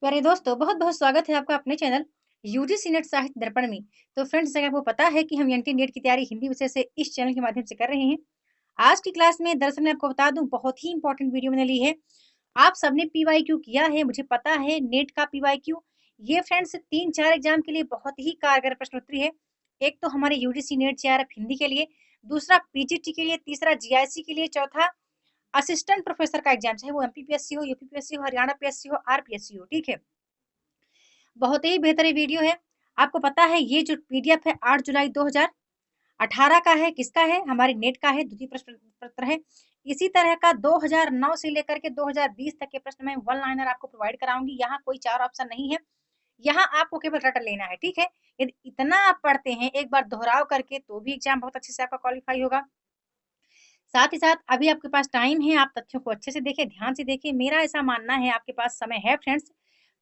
प्यारे दोस्तों, बहुत बहुत स्वागत है आपका अपने चैनल यूजीसी नेट साहित्य दर्पण में। तो फ्रेंड्स, जैसे आपको पता है कि हम एनटी नेट की तैयारी हिंदी विषय से इस चैनल के माध्यम से कर रहे हैं। आज की क्लास में दरअसल मैं आपको बता दूं, बहुत ही इंपॉर्टेंट वीडियो मैंने ली है। आप सबने पीवाईक्यू किया है, मुझे पता है। नेट का पीवाईक्यू ये फ्रेंड्स 3-4 एग्जाम के लिए बहुत ही कारगर प्रश्नोत्तरी है। एक तो हमारे यूजीसी नेट जेआरएफ हिंदी के लिए, दूसरा पीजीटी के लिए, तीसरा जीआईसी के लिए, चौथा असिस्टेंट प्रोफेसर का एग्जाम, चाहे वो एमपीपीएससी हो, यूपीपीएससी हो, हरियाणा पीएससी हो, आरपीएससी हो। ठीक है, बहुत ही बेहतरीन वीडियो है। आपको पता है ये जो पीडीएफ है 8 जुलाई 2018 का है। किसका है? हमारे नेट का है, द्वितीय प्रश्न पत्र है। इसी तरह का 2009 से लेकर के 2020 तक के प्रश्न में वन लाइनर आपको प्रोवाइड कराऊंगी। यहाँ कोई 4 ऑप्शन नहीं है, यहाँ आपको केवल रट लेना है। ठीक है, यदि इतना आप पढ़ते हैं एक बार दोहराव करके, तो भी एग्जाम बहुत अच्छे से आपका क्वालिफाई होगा। साथ ही साथ अभी आपके पास टाइम है, आप तथ्यों को अच्छे से देखें, ध्यान से देखें। मेरा ऐसा मानना है आपके पास समय है फ्रेंड्स,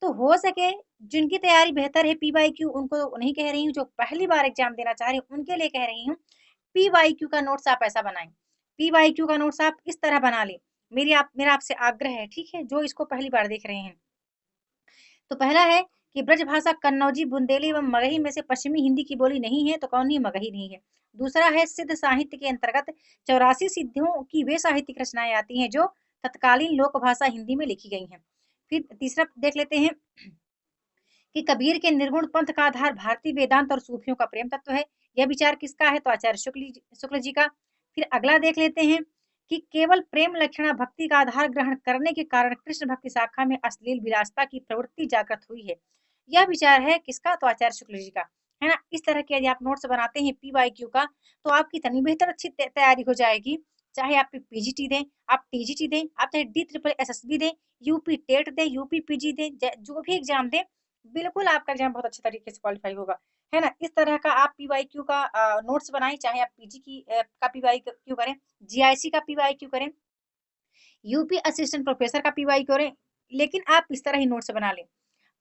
तो हो सके जिनकी तैयारी बेहतर है पीवाईक्यू, उनको नहीं कह रही हूँ, जो पहली बार एग्जाम देना चाह रहे हैं उनके लिए कह रही हूँ। पीवाईक्यू का नोट्स आप ऐसा बनाएं, पीवाईक्यू का नोट्स आप इस तरह बना लें। मेरा आपसे आग्रह है, ठीक है, जो इसको पहली बार देख रहे हैं। तो पहला है कि ब्रजभाषा कन्नौजी, बुंदेली एवं मगही में से पश्चिमी हिंदी की बोली नहीं है, तो कौन ही मगही नहीं है। दूसरा है सिद्ध साहित्य के अंतर्गत 84 सिद्धियों की वे साहित्यिक रचनाएं आती हैं जो तत्कालीन लोक भाषा हिंदी में लिखी गई हैं। फिर तीसरा देख लेते हैं कि कबीर के निर्गुण पंथ का आधार भारतीय वेदांत और सूफियों का प्रेम तत्व है। यह विचार किसका है? तो आचार्य शुक्ल जी का। फिर अगला देख लेते हैं कि केवल प्रेम लक्षणा भक्ति का आधार ग्रहण करने के कारण कृष्ण भक्ति शाखा में अश्लील विलासता की प्रवृत्ति जागृत हुई है। यह विचार है किसका? तो आचार्य शुक्ल जी का, है ना। इस तरह के यदि आप नोट्स बनाते हैं पीवाईक्यू का, तो आपकी इतनी बेहतर अच्छी तैयारी हो जाएगी। चाहे आप पीजीटी दें, आप टीजीटी दें, आप चाहे डी ट्रिपल एसएसबी दें, यूपी टेट दें, यूपी पीजी दें, जो भी एग्जाम दें, बिल्कुल आपका एग्जाम बहुत अच्छे तरीके से क्वालिफाई होगा, है ना। इस तरह का आप पीवाईक्यू का नोट्स बनाएं, चाहे आप पीजी की का पीवाईक्यू करें, जीआईसी का पीवाईक्यू करें, यूपी असिस्टेंट प्रोफेसर का पीवाईक्यू करें, लेकिन आप इस तरह ही नोट्स बना लें।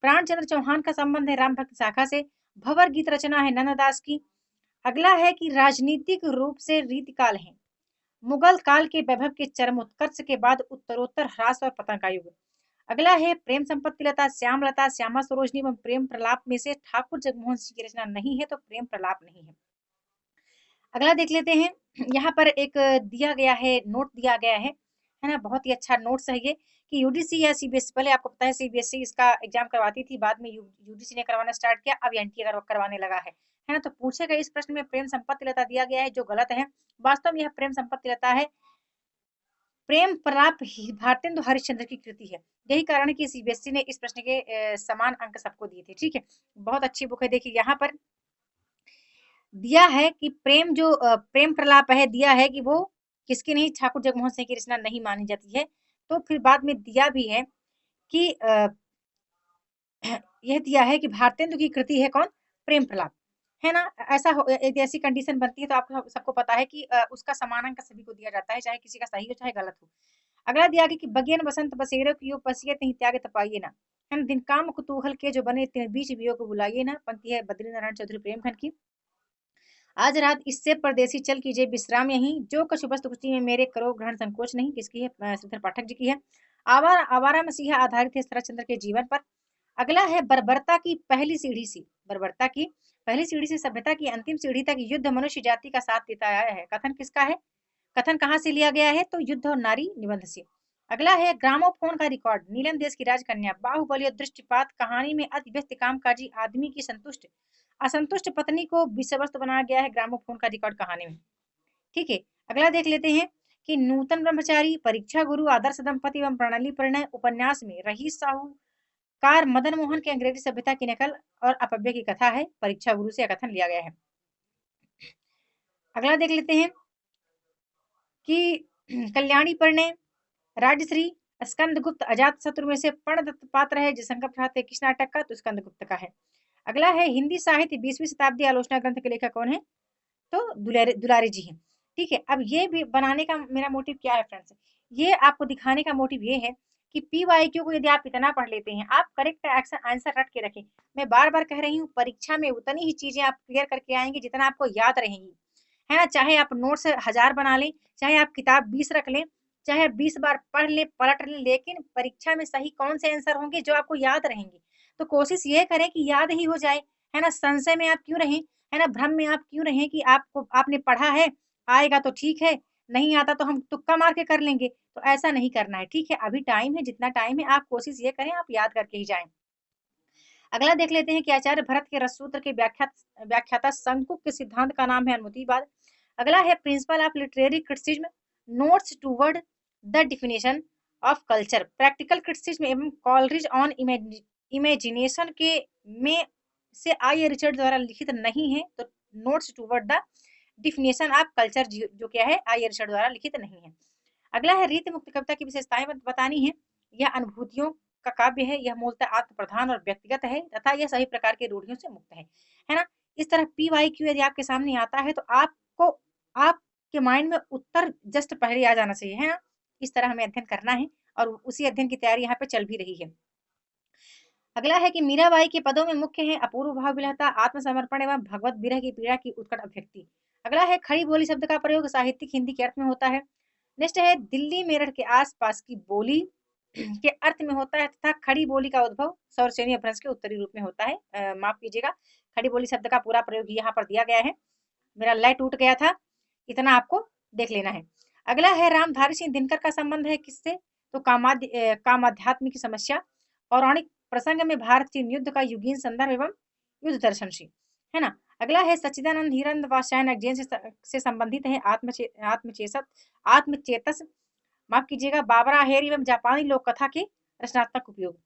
प्राणचंद्र चौहान का संबंध है राम भक्त शाखा से। भंवर गीत रचना है नंददास की। अगला है कि राजनीतिक रूप से रीतिकाल है मुगल काल के वैभव के चरमोत्कर्ष के बाद उत्तरोत्तर ह्रास और पतन का युग। अगला है प्रेम संपत्ति लता, श्याम लता, श्यामा सरोजनी एवं प्रेम प्रलाप में से ठाकुर जगमोहन सिंह की रचना नहीं है, तो प्रेम प्रलाप नहीं है। अगला देख लेते हैं, यहाँ पर एक दिया गया है, नोट दिया गया है ना। बहुत ही अच्छा नोट्स है ये कि यूडीसी या सीबीएसई, पहले आपको पता है सीबीएसई इसका एग्जाम करवाती थी, बाद में यूडीसी ने करवाना स्टार्ट किया, अब एनटीए करवाने लगा है ना। तो पूछेगा इस प्रश्न में प्रेम संपत्ति लता दिया गया है, जो गलत है। वास्तव में यह प्रेम संपत्ति लता है, प्रेम प्रलाप भारतेंदु हरिश्चंद्र की कृति है। यही कारण है कि सीबीएसई ने इस प्रश्न के समान अंक सबको दिए थे। ठीक है, बहुत अच्छी बुक है। देखिए यहाँ पर दिया है कि प्रेम प्रलाप है, दिया है कि वो किसकी नहीं, ठाकुर जगमोहन सिंह की रचना नहीं मानी जाती है। तो फिर बाद में दिया भी है कि यह दिया है कि भारतेंदु की कृति है कौन? प्रेम प्रलाप, है ना। यदि ऐसी कंडीशन बनती है तो आपको सबको पता है कि उसका समान अंक सभी को दिया जाता है, चाहे किसी का सही हो चाहे गलत हो। अगला दिया गया कि बगियन बसंत बसेरो की पसियत नहीं त्याग तपाइए ना, है ना। दिन काम कुतूहल के जो बने तीन बीच वियोग बुलाइए ना, पंक्ति है बद्री नारायण चौधरी प्रेमखंड की। आज रात इससे परदेसी चल कीजिए विश्राम यहीं, जो कछु वस्तु कुछ में मेरे करो ग्रहण संकोच नहीं, किसकी है? श्रीधर पाठक जी की है। आवारा आवारा मसीहा आधारित है शरतचंद्र के जीवन पर। अगला है बर्बरता की पहली सीढ़ी सी, बर्बरता की पहली सीढ़ी से सभ्यता की अंतिम सीढ़ी तक युद्ध मनुष्य जाति का साथ देता आया है। कथन किसका है? कथन कहाँ से लिया गया है? तो युद्ध और नारी निबंध से। अगला है ग्रामोफोन का रिकॉर्ड, नीलम देश की राजकन्या, बाहुबली और दृष्टिपात कहानी में अति व्यस्त कामकाजी आदमी की असंतुष्ट पत्नी को विषय वस्तु बनाया गया है ग्रामोफोन का रिकॉर्ड कहानी में। ठीक है, अगला देख लेते हैं कि नूतन ब्रह्मचारी, परीक्षा गुरु, आदर्श दंपति एवं प्रणाली परिणय उपन्यास में रहीस साहूकार मदन मोहन के अंग्रेजी सभ्यता की नकल और अपव्यय की कथा है। परीक्षा गुरु से कथन लिया गया है। अगला देख लेते हैं कि कल्याणी परिणय, राजश्री, स्कंदगुप्त अजात शत्रु में से प्रणदत्त पात्र है जिसका प्रभाव है किस नाटक का? तो स्कंदगुप्त का है। अगला है हिंदी साहित्य 20वीं शताब्दी आलोचना ग्रंथ के लेखक कौन है? तो दुलारी जी हैं। ठीक है, अब ये भी बनाने का मेरा मोटिव क्या है फ्रेंड्स, ये आपको दिखाने का मोटिव ये है कि पीवाईक्यू को यदि आप इतना पढ़ लेते हैं, आप करेक्ट आंसर रट के रखें। मैं बार बार कह रही हूँ, परीक्षा में उतनी ही चीजें आप क्लियर करके आएंगे जितना आपको याद रहेंगी, है ना। चाहे आप नोट्स 1000 बना लें, चाहे आप किताब 20 रख लें, चाहे 20 बार पढ़ ले, पलट ले, लेकिन परीक्षा में सही कौन से आंसर होंगे जो आपको याद रहेंगे। तो कोशिश ये करें कि याद ही हो जाए, है ना? संशय में आप क्यों रहें, है ना? भ्रम में आप क्यों रहें कि आपने पढ़ा है, आएगा तो ठीक है, नहीं आता तो हम तुक्का मार के कर लेंगे। तो ऐसा नहीं करना है, ठीक है? अभी टाइम है, जितना टाइम है आप कोशिश ये करें आप याद करके ही जाएँ। अगला देख लेते हैं कि आचार्य भरत के रस सूत्र के व्याख्याता शंकुक के सिद्धांत का नाम है अनुमतिवाद। अगला है principle of literary criticism, notes toward the definition of culture, practical criticism एवं कॉलरिज ऑन इमेजिनेशन के में से आई रिचर्ड द्वारा लिखित नहीं है, तो notes toward the definition of culture जो क्या है आई रिचर्ड द्वारा लिखित नहीं है। अगला है रीति मुक्त कविता की विशेषताएं बतानी है। यह अनुभूतियों का काव्य है, यह मूलतः आत्म प्रधान और व्यक्तिगत है तथा यह सभी प्रकार के रूढ़ियों से मुक्त है ना? इस तरह PYQ यदि आपके सामने आता है तो आपको आपके माइंड में उत्तर जस्ट पहले आ जाना चाहिए, है ना? इस तरह हमें अध्ययन करना है और उसी अध्ययन की तैयारी यहाँ पे चल भी रही है। अगला है कि मीराबाई के पदों में मुख्य है अपूर्व भाव विलहता, आत्मसमर्पण एवं भगवत विरह की पीड़ा की उत्कट अभिव्यक्ति। अगला है खड़ी बोली शब्द का प्रयोग साहित्यिक हिंदी के अर्थ में होता है। नेक्स्ट है दिल्ली मेरठ के आसपास की बोली के अर्थ में होता है तथा खड़ी बोली का उद्भव सौरसेनी अपभ्रंश के उत्तरी रूप में होता है। माफ कीजिएगा, खड़ी बोली शब्द का पूरा प्रयोग यहाँ पर दिया गया है। मेरा लय टूट गया था, इतना आपको देख लेना है। अगला है रामधारी सिंह दिनकर का संबंध है किससे, तो कामाध्यात्म की समस्या, पौराणिक प्रसंग में भारत चीन युद्ध का युगीन संदर्भ एवं युद्ध दर्शन से, है ना? अगला है सच्चिदानंद हिरंद व शयन अध्ययन से संबंधित है आत्मचेतस, माफ कीजिएगा, बाबरा हेर एवं जापानी लोक कथा के रचनात्मक उपयोग।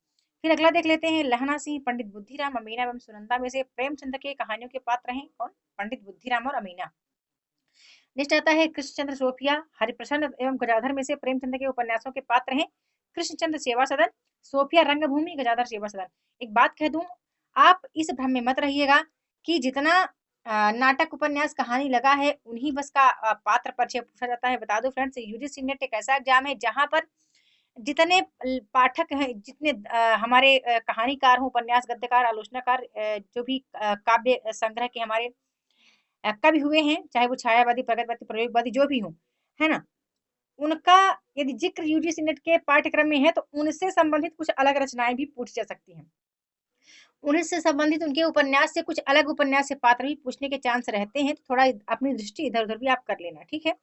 फिर अगला देख लेते हैं लहना सिंह पंडित बुद्धिराम अमीना एवं सुनंदा में से प्रेमचंद के कहानियों के पात्र हैं कौन, पंडित बुद्धिराम और अमीना। नेक्स्ट आता है कृष्णचंद्र सोफिया हरिप्रसन्न एवं गजाधर में से प्रेमचंद के उपन्यासों के पात्र हैं कृष्णचंद्र सेवा सदन, सोफिया रंगभूमि, गजाधर सेवा सदन। एक बात कह दूं, आप इस भ्रम में मत रहिएगा कि जितना नाटक उपन्यास कहानी लगा है उन्हीं बस का पात्र परिचय पूछा जाता है। बता दो फ्रेंड्स, यूजीसी नेट एक ऐसा एग्जाम है जहां पर जितने पाठक हैं, जितने हमारे कहानीकार हों, उपन्यास गद्यकार, आलोचनाकार, जो भी काव्य संग्रह के हमारे कवि हुए हैं, चाहे वो छायावादी, प्रगतिवादी, प्रयोगवादी जो भी हों, है ना? उनका यदि जिक्र यूजीसी नेट के पाठ्यक्रम में है तो उनसे संबंधित कुछ अलग रचनाएं भी पूछी जा सकती हैं। उनसे संबंधित उनके उपन्यास से कुछ अलग उपन्यास से पात्र भी पूछने के चांस रहते हैं, तो थोड़ा अपनी दृष्टि इधर उधर भी आप कर लेना, ठीक है?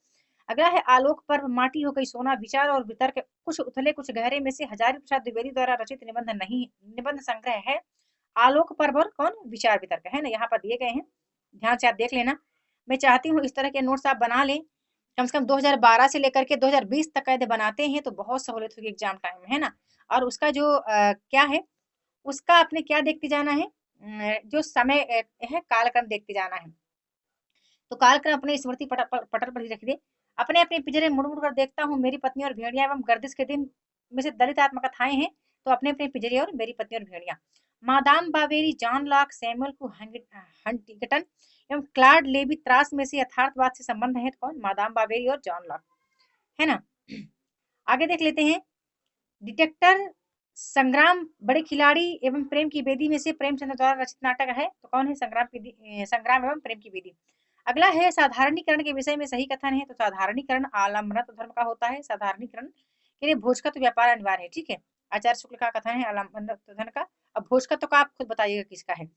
अगला है आलोक पर्व, माटी हो गई सोना, विचार और वितर्क, कुछ उथले कुछ गहरे में से हजारी प्रसाद द्विवेदी द्वारा रचित निबंध संग्रह है आलोक पर्व और कौन, विचार वितर्क, है ना? यहाँ पर दिए गए हैं, ध्यान से आप देख लेना। मैं चाहती हूँ इस तरह के नोट्स आप बना लें, कम से कम 2012 से लेकर के 2020 तक का यदि बनाते हैं तो बहुत सहूलियत होगी एग्जाम टाइम में, है ना? और उसका जो क्या है, उसका आपने क्या देखते जाना है, जो समय है कालक्रम देखते जाना है। तो कालक्रम अपने स्मृति पटल पर ही रख दे। अपने अपने पिंजरे मुड़ मुड़ कर देखता हूँ, मेरी पत्नी और भेड़िया एवं गर्दिश के दिन में से दलित आत्मकथाएं हैं, तो अपने अपने पिंजरे और मेरी पत्नी और भेड़िया। मादाम बावेरी, जॉन लॉक, सैमुअल को हंटिंगटन एवं क्लाड लेवी त्रास में से यथार्थवाद से संबंध है, तो कौन, मादाम बावेरी और जॉन लॉक, है ना? आगे देख लेते हैं डिटेक्टर संग्राम, बड़े खिलाड़ी एवं प्रेम की बेदी में से प्रेमचंद्र द्वारा रचित नाटक है, तो कौन है, संग्राम एवं प्रेम की बेदी। अगला है साधारणीकरण के विषय में सही कथन है, तो साधारणीकरण आलम्बनत्व धर्म का होता है, साधारणीकरण के लिए भोजकत्व व्यापार अनिवार्य है, ठीक है? आचार्य शुक्ल का कथन है आलम्बनत्व धर्म का। अब भोजकत्व का आप खुद बताइएगा किसका है।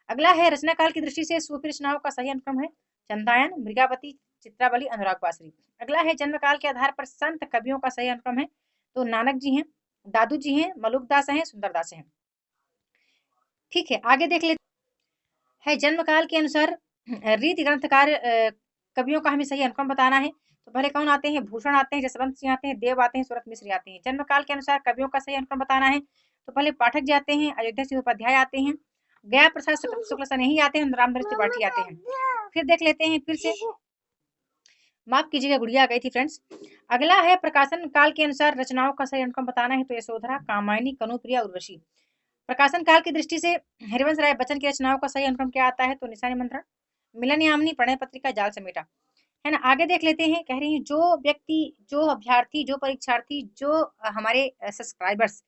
अगला है रचना काल की दृष्टि से सूफी रचनाओं का सही अनुक्रम है चंदायन, मृगावती, चित्रावली, अनुराग बासरी। अगला है जन्म काल के आधार पर संत कवियों का सही अनुक्रम है, तो नानक जी हैं, दादू जी हैं, मलुकदास हैं, सुंदरदास हैं, ठीक है? आगे देख लेते है जन्म काल के अनुसार रीति ग्रंथकार कवियों का हमें सही अनुक्रम बताना है। तो पहले कौन आते हैं, भूषण आते हैं, जसवंत सिंह आते हैं, देव आते हैं, सूरत मिश्र आते हैं। जन्म काल के अनुसार कवियों का सही अनुक्रम बताना है, तो पहले पाठक जी आते हैं, अयोध्या सिंह उपाध्याय आते हैं, गया प्रसाद शुक्ल सनेही आते हैं, रामधन त्रिपाठी आते हैं। फिर देख लेते हैं, फिर से माफ कीजिएगा गुड़िया आ गई थी फ्रेंड्स। अगला है प्रकाशन काल के अनुसार रचनाओं का सही अनुक्रम बताना है, तो यशोधरा, कामायनी, कनुप्रिया, उर्वशी। प्रकाशन काल की दृष्टि से हरिवंश राय बच्चन की रचनाओं का सही अनुक्रम क्या आता है, तो निशा निमंत्रण, मिलन यामिनी, प्रणय पत्रिका, जाल समेटा, है ना? आगे देख लेते हैं, कह रही है जो व्यक्ति, जो अभ्यर्थी, जो परीक्षार्थी, जो हमारे सब्सक्राइबर्स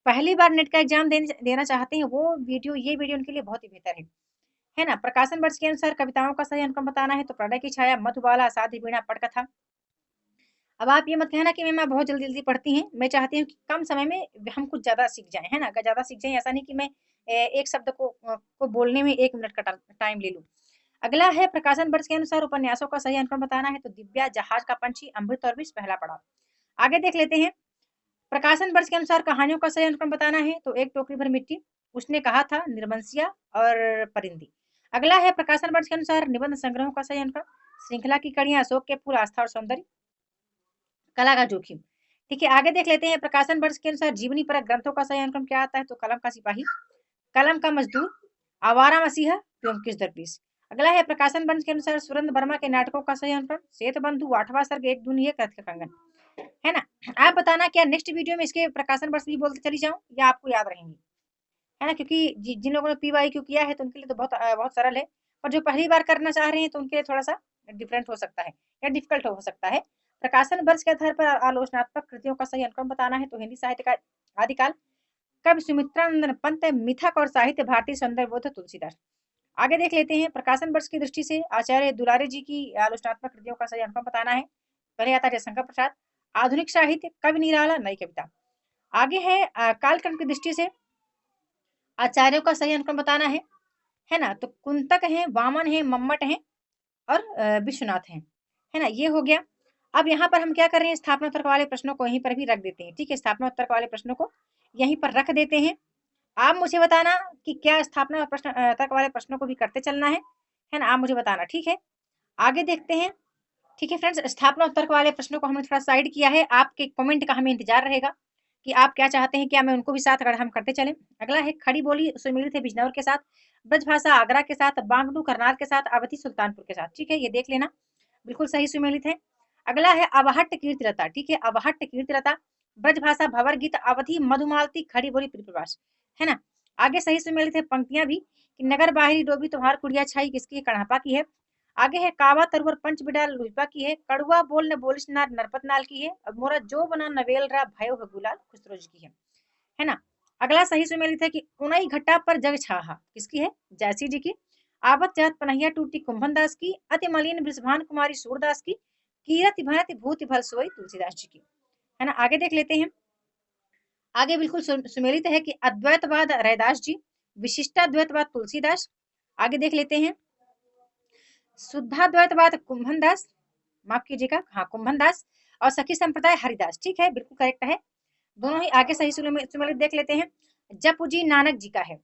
पहली बार नेट का एग्जाम देना चाहते हैं, वो वीडियो, ये वीडियो उनके लिए बहुत ही बेहतर है ना? प्रकाशन वर्ष के अनुसार कविताओं का सही अनुक्रम बताना है, तो प्रणय की छाया, मधुबाला, साधी वीणा, पटकथा। अब आप ये मत कहना कि मैम आप बहुत जल्दी-जल्दी पढ़ती हैं, मैं चाहती हूँ कि कम समय में हम कुछ ज़्यादा सीख जाएँ, है ना? अगर ज़्यादा सीख जाएँ ऐसा नहीं कि मैं एक शब्द को बोलने में 1 मिनट का टाइम ले लूँ। अगला है प्रकाशन वर्ष के अनुसार उपन्यासों का सही अनुक्रम बताना है, तो दिव्या, जहाज का पंछी, अमृत और विष, पहला पड़ाव। आगे देख लेते हैं, प्रकाशन वर्ष के अनुसार कहानियों का सही अनुक्रम बताना है, तो एक टोकरी भर मिट्टी, उसने कहा था, निर्बंसिया और परिंदी। अगला है प्रकाशन वर्ष के अनुसार निबंध संग्रहों का सही अनुक्रम, श्रृंखला की कड़ियाँ, अशोक के फूल, आस्था और सौंदर्य, कला का जोखिम। ठीक है, आगे देख लेते हैं प्रकाशन वर्ष के अनुसार जीवनी परक ग्रंथों का सही अनुक्रम क्या आता है, तो कलम का सिपाही, कलम का मजदूर, आवारा मसीहा, व्योमकेश दरवेश। अगला है प्रकाशन वर्ष के अनुसार सुरेंद्र वर्मा के नाटकों का सही अनुक्रम, श्वेत बंधु, आठवां सर्ग, एक दुनिया, कृत का कंगन, है ना? आप बताना क्या नेक्स्ट वीडियो में इसके प्रकाशन वर्ष भी बोलते चली जाऊं या आपको याद रहेंगी, है ना? क्योंकि जिन लोगों ने PYQ किया है तो उनके लिए तो बहुत सरल है, पर जो पहली बार करना चाह रहे हैं तो उनके लिए थोड़ा सा डिफरेंट हो सकता है या डिफिकल्ट हो सकता है। प्रकाशन वर्ष के आधार पर आलोचनात्मक कृतियों का सही अनुक्रम बताना है, तो हिंदी साहित्य का आदिकाल, कवि सुमित्रानंदन पंत, मिथक और साहित्य, भारतीय सौंदर्य बोध, तुलसीदास। आगे देख लेते हैं प्रकाशन वर्ष की दृष्टि से आचार्य दुलारे जी की आलोचनात्मक कृतियों का सही अनुक्रम बताना है। पहले आता है जयशंकर प्रसाद, आधुनिक साहित्य, कवि निराला, नई कविता। आगे है कालक्रम की दृष्टि से आचार्यों का सही अनुक्रम बताना है ना? तो कुंतक है, वामन है, मम्मट है और विश्वनाथ है ना? ये हो गया। अब यहाँ पर हम क्या कर रहे हैं, स्थापना तर्क वाले प्रश्नों को यहीं पर भी रख देते हैं। ठीक है, स्थापना तर्क वाले प्रश्नों को यहीं पर रख देते हैं। आप मुझे बताना कि क्या स्थापना तर्क वाले प्रश्नों को भी करते चलना है ना? आप मुझे बताना, ठीक है? आगे देखते हैं। ठीक है फ्रेंड्स, स्थापना और तर्क वाले प्रश्नों को हमने थोड़ा साइड किया है, आपके कमेंट का हमें इंतजार रहेगा कि आप क्या चाहते हैं, क्या मैं उनको भी साथ अगर हम करते चलें। अगला है खड़ी बोली सुमिलित है बिजनौर के साथ, ब्रजभाषा आगरा के साथ, बांगडू करनाल के साथ, अवधि सुल्तानपुर के साथ। ठीक है, ये देख लेना, बिल्कुल सही सुमेलित है। अगला है अवहट्ट कीर्तिलता। ठीक है, अवहट्ट कीर्तिलता, ब्रजभाषा भंवर गीत, अवधि मधुमालती, खड़ी बोली परिप्रवास, है ना? आगे सही सुमेलित है पंक्तियां भी कि नगर बाहरी डोबी तुम्हार कुड़िया छाई, किसकी, कढ़ापा की है। आगे है कावा तरुवर पंच बिडाल, लुइपा की है। कड़ुआ बोल न बोलिस नार, नरपत नाल की है। अब मोरा जो बना नवेल रा, भयो है गुलाल, खुसरो जी की है ना? अगला सही सुमेलित है कि उनई घट्टा पर जग छाहा, किसकी है, जैसी जी की। आवत जात पनहिया टूटी, कुंभन दास की। अति मलिन वृषभान कुमारी, सूरदास की। कीरति भरति भूति भल सोई, तुलसीदास जी की, है ना? आगे देख लेते हैं। आगे बिल्कुल सुमेलित है कि अद्वैतवाद रैदास जी, विशिष्टाद्वैतवाद तुलसीदास। आगे देख लेते हैं शुद्धाद्वैतवाद कुंभन दास, माफ कीजिएगा, हाँ कुंभन दास। और सखी संप्रदाय हरिदास। ठीक है, बिल्कुल करेक्ट है, दोनों ही। आगे सही सुमेलित देख लेते हैं। जपुजी नानक जी का है।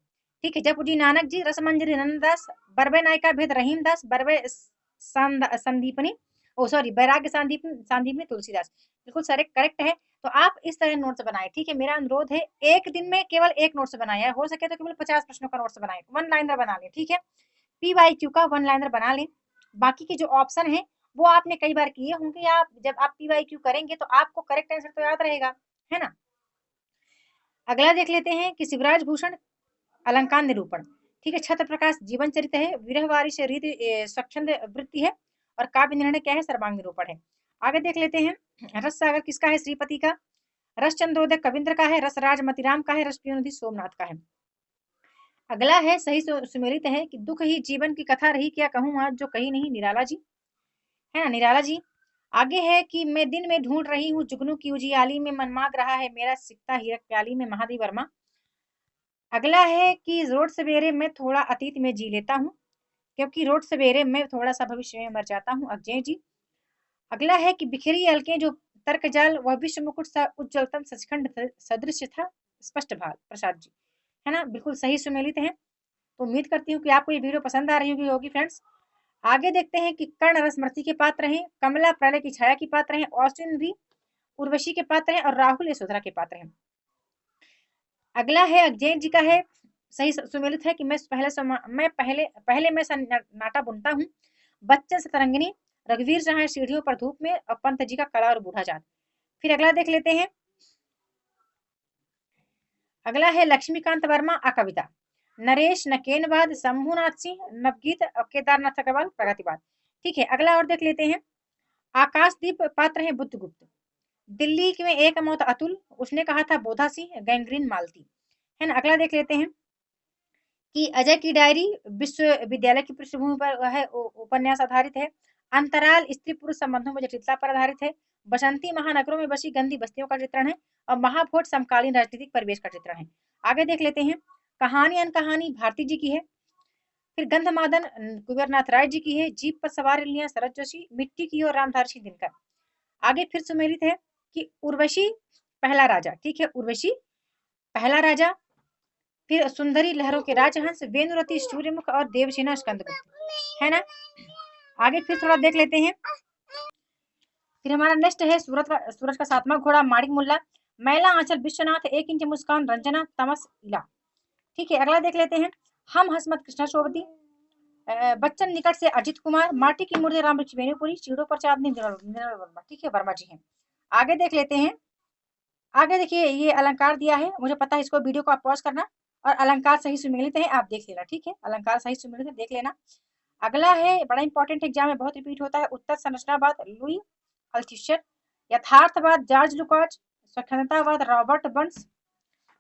ठीक है, जपुजी नानक जी, रसमंजरी नंददास, बरबे नायिका भेद रहीम दास, बरबे संदीपनी, ओ सॉरी वैराग्य सांदीपनी तुलसीदास। बिल्कुल सर करेक्ट है। तो आप इस तरह नोट्स बनाए। ठीक है, मेरा अनुरोध है एक दिन में केवल एक नोट्स बनाया है, हो सके तो केवल 50 प्रश्नों का नोट्स बनाए, वन लाइनर बना लें। ठीक है, PYQ का वन लाइनर बना लें। बाकी के जो ऑप्शन है वो आपने कई बार किए होंगे, या आप जब आप PYQ करेंगे तो आपको करेक्ट आंसर तो याद रहेगा, है ना? अगला देख लेते हैं कि शिवराज भूषण अलंकार निरूपण। ठीक है, छत्र प्रकाश जीवन चरित्र है, विरह वारिश रीति स्वच्छंद वृत्ति है, और काव्य निर्णय क्या है, सर्वांग निरूपण है। आगे देख लेते हैं रस सागर किसका है, श्रीपति का। रस चंद्रोदय कविंद्र का है, रस राज मतिराम का है, रस प्रियोनिधि सोमनाथ का है। अगला है सही सुमेलित है कि दुख ही जीवन की कथा रही, क्या कहूँ आज जो कही नहीं, निराला जी, है ना? निराला जी। आगे है कि मैं दिन में ढूंढ रही हूँ जुगनू की उजियाली में, मन मांग रहा है मेरा सिकता हीरक प्याली में, महादेव वर्मा। अगला है कि रोज सवेरे मैं थोड़ा अतीत में जी लेता हूँ, क्योंकि रोज सवेरे मैं थोड़ा सा भविष्य में मर जाता हूँ, अजय जी। अगला है कि बिखरी अलके जो तर्क जाल, वह विश्व मुकुट सा उज्जवलतम सचखंड सदृश था, स्पष्ट भाल, प्रसाद जी, है ना? बिल्कुल सही सुमेलित है। तो उम्मीद करती हूँ कि आपको ये वीडियो पसंद आ रही होगी फ्रेंड्स। आगे देखते हैं कि कर्ण रसमर्ती के पात्र हैं, कमला प्रलय की छाया की पात्र हैं, ऑस्टिन भी उर्वशी के पात्र हैं, और राहुल यशोधरा के पात्र हैं। अगला है अजय जी का है, सही सुमेलित है कि मैं पहले मैं सन्नाटा बुनता हूँ, बच्चन से तरंगिनी, रघुवीर जहाँ सीढ़ियों पर धूप में, और पंत जी का कला और बूढ़ा जात। फिर अगला देख लेते हैं। अगला है लक्ष्मीकांत वर्मा अकविता, नरेश नकेनवाद, शंभुनाथ सिंह नवगीत, और केदारनाथ अग्रवाल प्रगतिवाद। ठीक है, अगला और देख लेते हैं। आकाशदीप पात्र है बुद्धगुप्त, दिल्ली में एक मौत अतुल, उसने कहा था बोधा सिंह, गैंग्रीन मालती, है ना? अगला देख लेते हैं कि अजय की डायरी विश्वविद्यालय की पृष्ठभूमि पर है उपन्यास आधारित है, अंतराल स्त्री पुरुष संबंधों में जटिलता पर आधारित है। बसंती महानगरों में बसी गंदी बस्तियों का चित्रण है। और महाभोट समकालीन राजनीतिक परिवेश का चित्रण है। आगे देख लेते हैं। कहानी अनकहानी भारती जी की है। फिर गंधमादन कुबेरनाथ राय जी की है। जीप पर सवार लिया शरद जोशी, मिट्टी की और रामधारी सिंह दिनकर। आगे फिर सुमेलित है कि उर्वशी पहला राजा, ठीक है, उर्वशी पहला राजा। फिर सुंदरी लहरों के राजहंस, वेनुरति सूर्यमुख और देवसेना स्कंदगुप्त, है ना। आगे फिर थोड़ा देख लेते हैं। फिर हमारा नेक्स्ट है सूरज का सातवां घोड़ा माणिक मुल्ला, मैला आंचल विश्वनाथ, एक इंच मुस्कान रंजना, तमस इला। ठीक है, अगला देख लेते हैं। हम हसमत कृष्णा सोबती, बच्चन निकट से अजित कुमार, माटी की मूर्ति राम वेणुपुरी, चीड़ों पर चांदनी निर्मल वर्मा, ठीक है, वर्मा जी हैं। आगे देख लेते हैं। आगे देखिए ये अलंकार दिया है, मुझे पता है इसको वीडियो को आप पॉज करना और अलंकार सही सुमेलित है आप देख लेना, ठीक है, अलंकार सही सुमेलित है देख लेना। अगला है बड़ा इंपॉर्टेंट एग्जाम में बहुत रिपीट होता है, उत्तर संरचनावाद लुई अल्थुसर, यथार्थवाद जॉर्ज लुकाच, स्वतंत्रतावाद रॉबर्ट बर्न्स।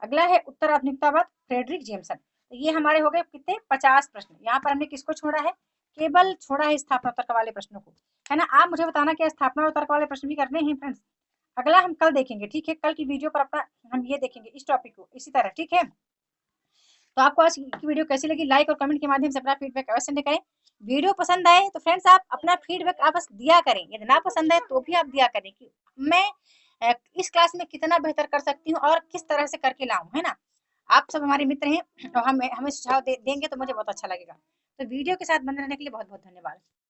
अगला है उत्तर आधुनिकतावाद फ्रेडरिक जेम्सन। तो ये हमारे हो गए कितने 50 प्रश्न। यहाँ पर हमने किसको छोड़ा है, केवल छोड़ा है स्थापना तर्क वाले प्रश्नों को, है ना। आप मुझे बताना क्या स्थापना और तर्क वाले प्रश्न भी करने हैं फ्रेंड्स। अगला हम कल देखेंगे, ठीक है, कल की वीडियो पर अपना हम ये देखेंगे इस टॉपिक को इसी तरह, ठीक है। तो आपको आज की वीडियो कैसी लगी, लाइक और कमेंट के माध्यम से अपना फीडबैक अवश्य करें। वीडियो पसंद आए तो फ्रेंड्स आप अपना फीडबैक आप बस दिया करें, यदि ना पसंद आए तो भी आप दिया करें कि मैं इस क्लास में कितना बेहतर कर सकती हूँ और किस तरह से करके लाऊं, है ना। आप सब हमारे मित्र हैं और हमें सुझाव देंगे तो मुझे बहुत अच्छा लगेगा। तो वीडियो के साथ बने रहने के लिए बहुत बहुत धन्यवाद।